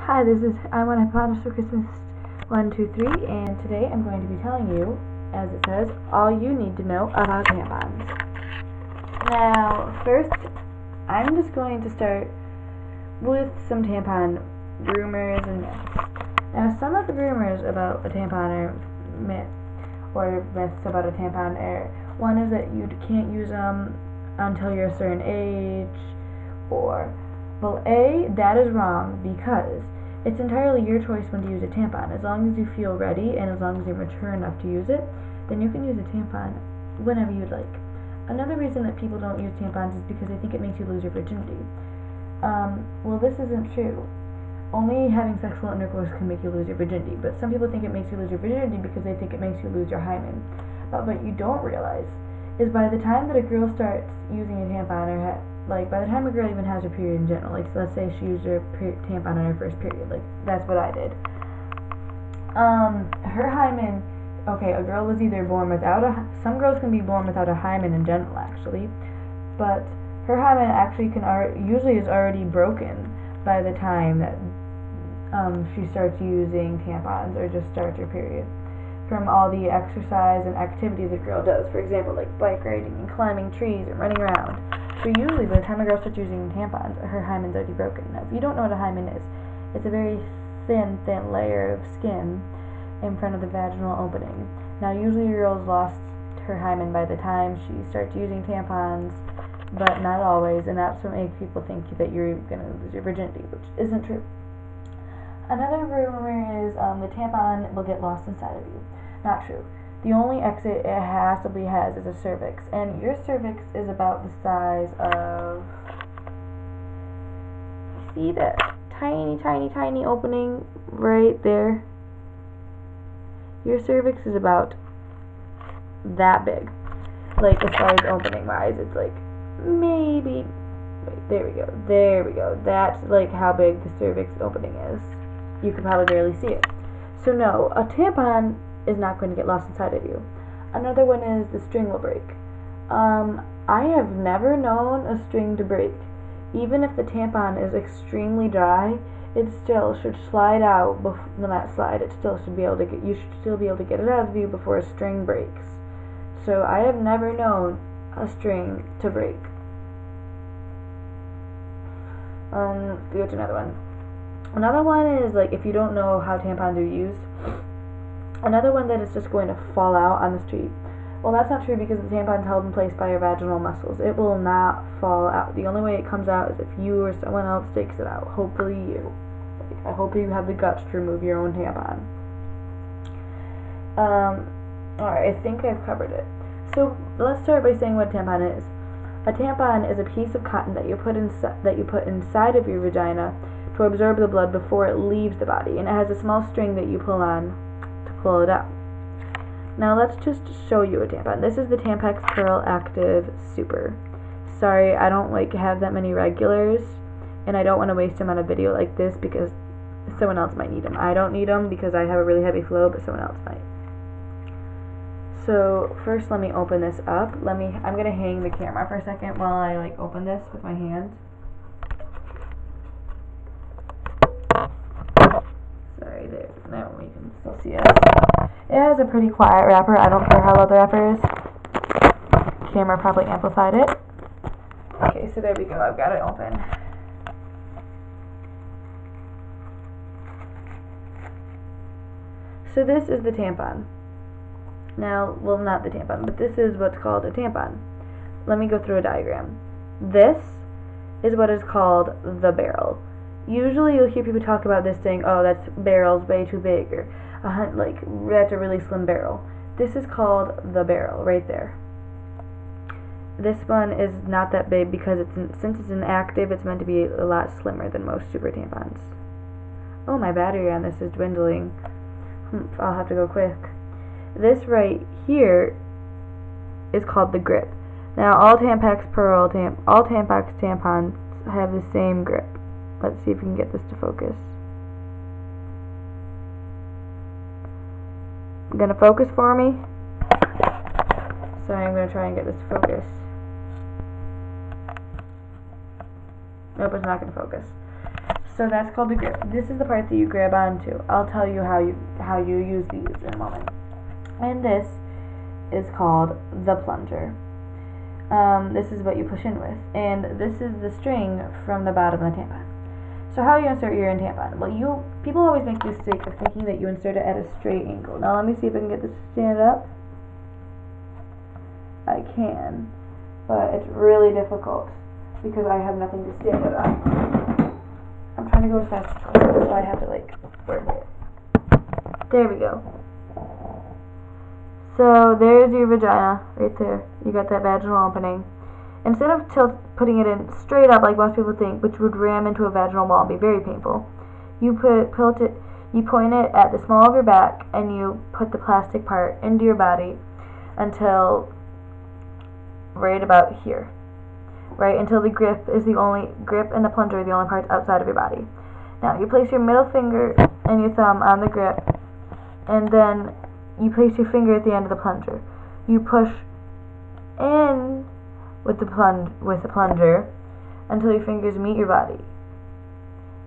Hi, this is I Want Hypothesis for Christmas 1, 2, 3, and today I'm going to be telling you, as it says, all you need to know about tampons. Now, first, I'm just going to start with some tampon rumors and myths. Now, some of the rumors about a tampon are myths about a tampon are, one is that you can't use them until you're a certain age, or, well, that is wrong because it's entirely your choice when to use a tampon. As long as you feel ready and as long as you're mature enough to use it, then you can use a tampon whenever you'd like. Another reason that people don't use tampons is because they think it makes you lose your virginity. Well, this isn't true. Only having sexual intercourse can make you lose your virginity, but some people think it makes you lose your virginity because they think it makes you lose your hymen. But what you don't realize is by the time that a girl starts using a tampon, or by the time a girl even has her period in general, like, so let's say she used her tampon on her first period, like, that's what I did. Her hymen, okay, a girl was either born without some girls can be born without a hymen in general, actually, but her hymen actually usually is already broken by the time that she starts using tampons or just starts her period, from all the exercise and activity the girl does. For example, like bike riding and climbing trees and running around. So usually by the time a girl starts using tampons, her hymen's already broken. Now, if you don't know what a hymen is, it's a very thin layer of skin in front of the vaginal opening. Now, usually a girl's lost her hymen by the time she starts using tampons, but not always, and that's what makes people think that you're going to lose your virginity, which isn't true. Another rumor is the tampon will get lost inside of you. Not true. The only exit it possibly has is a cervix, and your cervix is about the size of, see that tiny opening right there? Your cervix is about that big. Like, as far as opening wise, it's like maybe, wait, there we go. That's like how big the cervix opening is. You can probably barely see it. So no, a tampon is not going to get lost inside of you. Another one is the string will break. I have never known a string to break. Even if the tampon is extremely dry, it still should slide out. Not slide. It still should be able to get. You should still be able to get it out of you before a string breaks. So I have never known a string to break. Here's another one. Another one is, like, if you don't know how tampons are used, another one that is just going to fall out on the street. Well, that's not true because the tampon is held in place by your vaginal muscles. It will not fall out. The only way it comes out is if you or someone else takes it out. Hopefully you. I hope you have the guts to remove your own tampon. Alright, I think I've covered it. So let's start by saying what a tampon is. A tampon is a piece of cotton that you put inside of your vagina to absorb the blood before it leaves the body, and it has a small string that you pull on to pull it out. Now let's just show you a tampon. This is the Tampax Pearl Active Super. Sorry, I don't have that many regulars, and I don't want to waste them on a video like this because someone else might need them. I don't need them because I have a really heavy flow, but someone else might. So first, let me open this up. I'm gonna hang the camera for a second while I open this with my hands. Sorry, there. Now we can still see it. It has a pretty quiet wrapper. I don't care how loud the wrapper is. Camera probably amplified it. Okay, so there we go. I've got it open. So this is the tampon. Now, well, not the tampon, but this is what's called a tampon. Let me go through a diagram. This is what is called the barrel. Usually you'll hear people talk about this saying, oh, that barrel's way too big, or that's a really slim barrel. This is called the barrel right there. This one is not that big because since it's inactive, it's meant to be a lot slimmer than most super tampons. Oh, my battery on this is dwindling. I'll have to go quick. This right here is called the grip. Now, all Tampax tampons have the same grip. Let's see if we can get this to focus. Gonna focus for me? Sorry, I'm gonna try and get this to focus. Nope, it's not gonna focus. So that's called the grip. This is the part that you grab onto. I'll tell you how you use these in a moment. And this is called the plunger. This is what you push in with, and this is the string from the bottom of the tampon. So how do you insert your tampon? Well, people always make the mistake of thinking that you insert it at a straight angle. Now let me see if I can get this to stand up. I can, but it's really difficult because I have nothing to stand it on. I'm trying to go as fast as possible, so I have to work it. There we go. So there's your vagina right there. You got that vaginal opening. Instead of putting it in straight up like most people think, which would ram into a vaginal wall and be very painful, you point it at the small of your back and you put the plastic part into your body until right about here. Right, until the grip and the plunger are the only parts outside of your body. Now you place your middle finger and your thumb on the grip, and then you place your finger at the end of the plunger. You push in with the plunger until your fingers meet your body,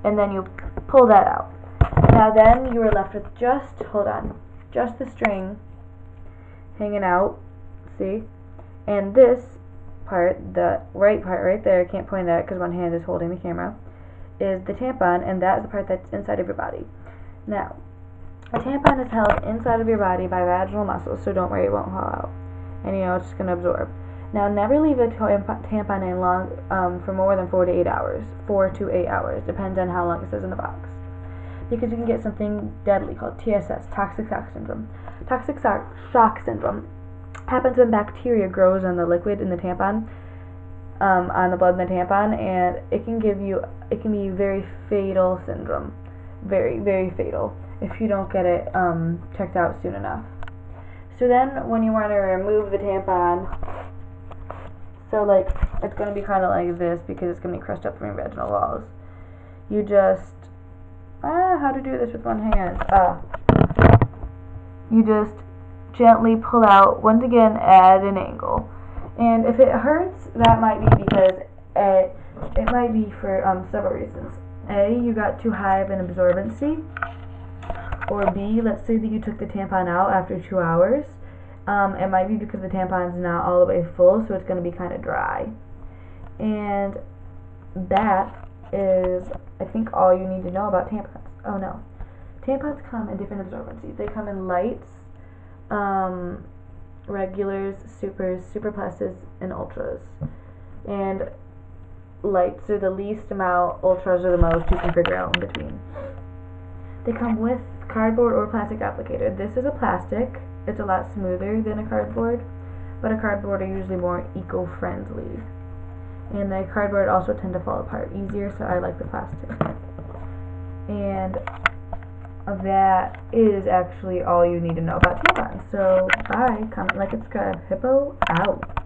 and then you pull that out. Now then you are left with just the string hanging out, see, and this part, the right part right there, I can't point at it because one hand is holding the camera, is the tampon, and that is the part that's inside of your body. Now, a tampon is held inside of your body by vaginal muscles, so don't worry, it won't fall out. And it's just going to absorb. Now, never leave a tampon in long for more than 4 to 8 hours. 4 to 8 hours, depends on how long it says in the box. Because you can get something deadly called TSS, toxic shock syndrome. Toxic shock syndrome happens when bacteria grows on the liquid in the tampon, on the blood in the tampon, and it can be very fatal syndrome. Very, very fatal if you don't get it checked out soon enough. So then when you want to remove the tampon, so it's going to be kind of like this because it's going to be crushed up from your vaginal walls. You just, how to do this with one hand? You just gently pull out, once again at an angle. And if it hurts, that might be because it might be for several reasons. A, you got too high of an absorbency, or B, let's say that you took the tampon out after 2 hours. It might be because the tampon's not all the way full, so it's going to be kind of dry. And that is, I think, all you need to know about tampons. Oh no. Tampons come in different absorbencies. They come in lights, regulars, supers, super pluses, and ultras. And lights are the least amount, ultras are the most. You can figure out in between. They come with cardboard or plastic applicator. This is a plastic. It's a lot smoother than a cardboard, but a cardboard are usually more eco-friendly. And the cardboard also tend to fall apart easier, so I like the plastic. And that is actually all you need to know about tampons. So, bye, comment, like, subscribe. Hippo out.